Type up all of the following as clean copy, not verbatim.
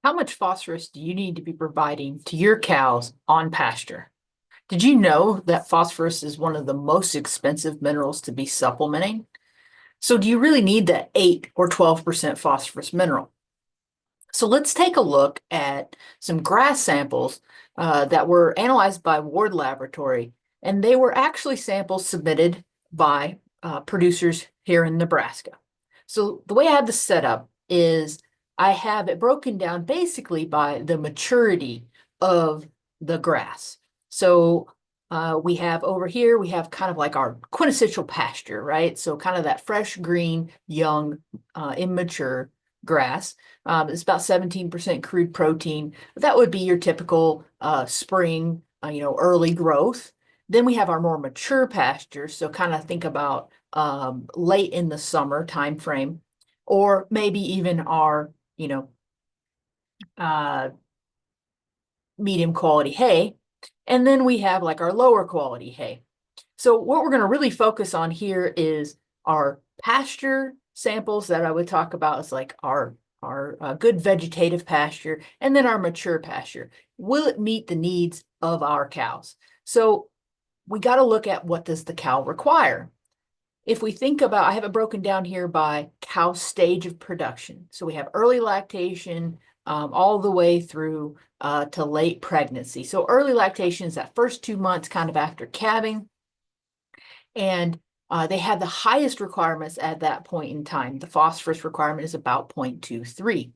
How much phosphorus do you need to be providing to your cows on pasture? Did you know that phosphorus is one of the most expensive minerals to be supplementing? So do you really need that 8 or 12% phosphorus mineral? So let's take a look at some grass samples that were analyzed by Ward Laboratory, and they were actually samples submitted by producers here in Nebraska. So the way I have this set up is I have it broken down basically by the maturity of the grass. So we have over here, we have kind of like our quintessential pasture, right? So kind of that fresh, green, young, immature grass. It's about 17% crude protein. That would be your typical spring, early growth. Then we have our more mature pastures. So kind of think about late in the summer time frame, or maybe even our, uh, medium quality hay. And then we have like our lower quality hay. So what we're going to really focus on here is our pasture samples that I would talk about is like our good vegetative pasture and then our mature pasture. Will it meet the needs of our cows? So we got to look at what does the cow require. If we think about, I have it broken down here by cow stage of production. So we have early lactation all the way through to late pregnancy. So early lactation is that first 2 months kind of after calving. And they have the highest requirements at that point in time. The phosphorus requirement is about 0.23.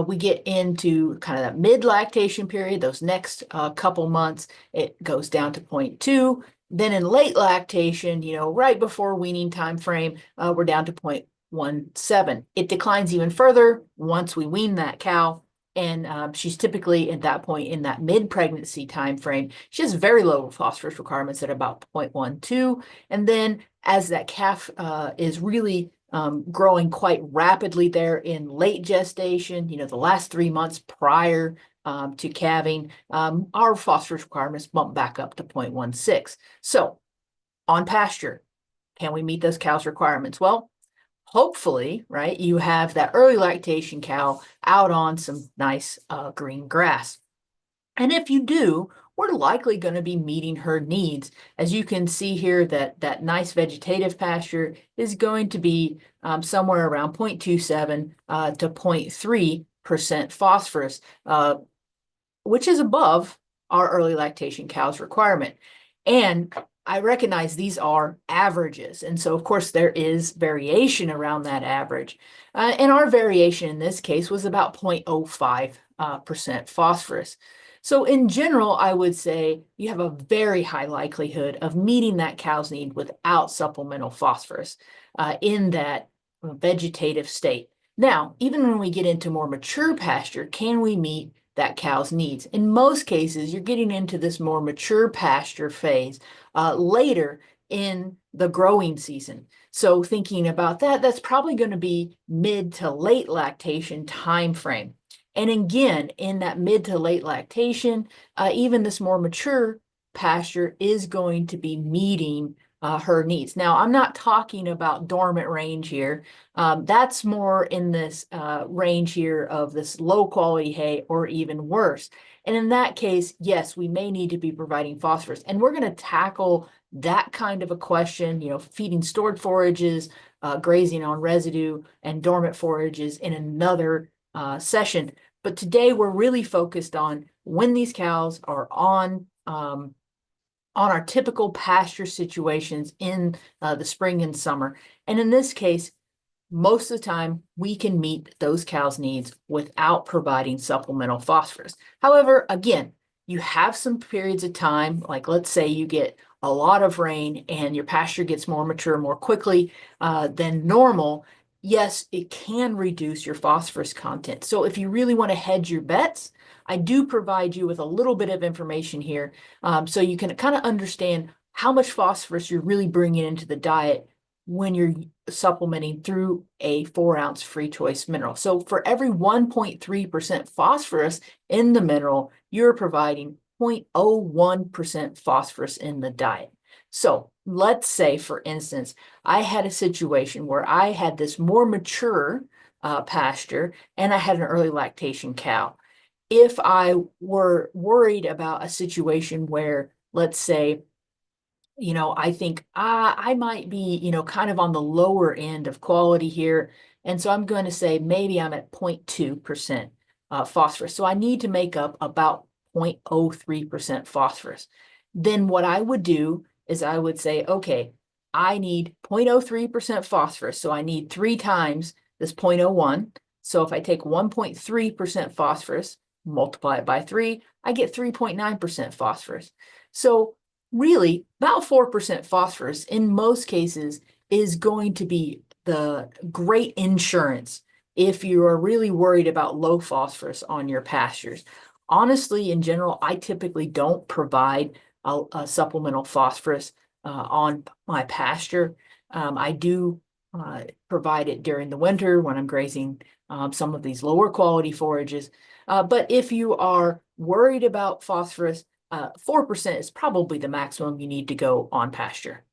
We get into kind of that mid-lactation period, those next couple months, it goes down to 0.2. Then in late lactation, right before weaning time frame, we're down to 0.17. It declines even further once we wean that cow. And she's typically at that point in that mid-pregnancy time frame. She has very low phosphorus requirements at about 0.12. And then as that calf is really growing quite rapidly there in late gestation, the last 3 months prior to calving, our phosphorus requirements bump back up to 0.16. So on pasture, can we meet those cows' requirements? Well, hopefully, right, you have that early lactation cow out on some nice green grass. And if you do, we're likely going to be meeting her needs. As you can see here, that nice vegetative pasture is going to be somewhere around 0.27 to 0.3% phosphorus, which is above our early lactation cow's requirement. And I recognize these are averages. And so, of course, there is variation around that average. And our variation in this case was about 0.05% phosphorus. So in general, I would say you have a very high likelihood of meeting that cow's need without supplemental phosphorus in that vegetative state. Now, even when we get into more mature pasture, can we meet that cow's needs? In most cases, you're getting into this more mature pasture phase later in the growing season. So thinking about that, that's probably going to be mid to late lactation time frame. And again, in that mid to late lactation, even this more mature pasture is going to be meeting her needs. Now, I'm not talking about dormant range here. That's more in this range here of this low quality hay or even worse. And in that case, yes, we may need to be providing phosphorus. And we're going to tackle that kind of a question, feeding stored forages, grazing on residue, and dormant forages in another session. But today we're really focused on when these cows are on our typical pasture situations in the spring and summer. And in this case, most of the time we can meet those cows' needs without providing supplemental phosphorus. However, again, you have some periods of time, like let's say you get a lot of rain and your pasture gets more mature more quickly than normal. Yes, it can reduce your phosphorus content. So if you really want to hedge your bets, I do provide you with a little bit of information here so you can kind of understand how much phosphorus you're really bringing into the diet when you're supplementing through a 4-ounce free choice mineral. So for every 1.3% phosphorus in the mineral, you're providing 0.01% phosphorus in the diet. So let's say, for instance, I had a situation where I had this more mature pasture and I had an early lactation cow. If I were worried about a situation where, let's say, I think I might be, kind of on the lower end of quality here. And so I'm going to say maybe I'm at 0.2% phosphorus. So I need to make up about 0.03% phosphorus. Then what I would do is I would say, okay, I need 0.03% phosphorus. So I need 3 times this 0.01. So if I take 1.3% phosphorus, multiply it by 3, I get 3.9% phosphorus. So really, about 4% phosphorus in most cases is going to be the great insurance if you are really worried about low phosphorus on your pastures. Honestly, in general, I typically don't provide a supplemental phosphorus on my pasture. I do provide it during the winter when I'm grazing some of these lower quality forages. But if you are worried about phosphorus, 4% is probably the maximum you need to go on pasture.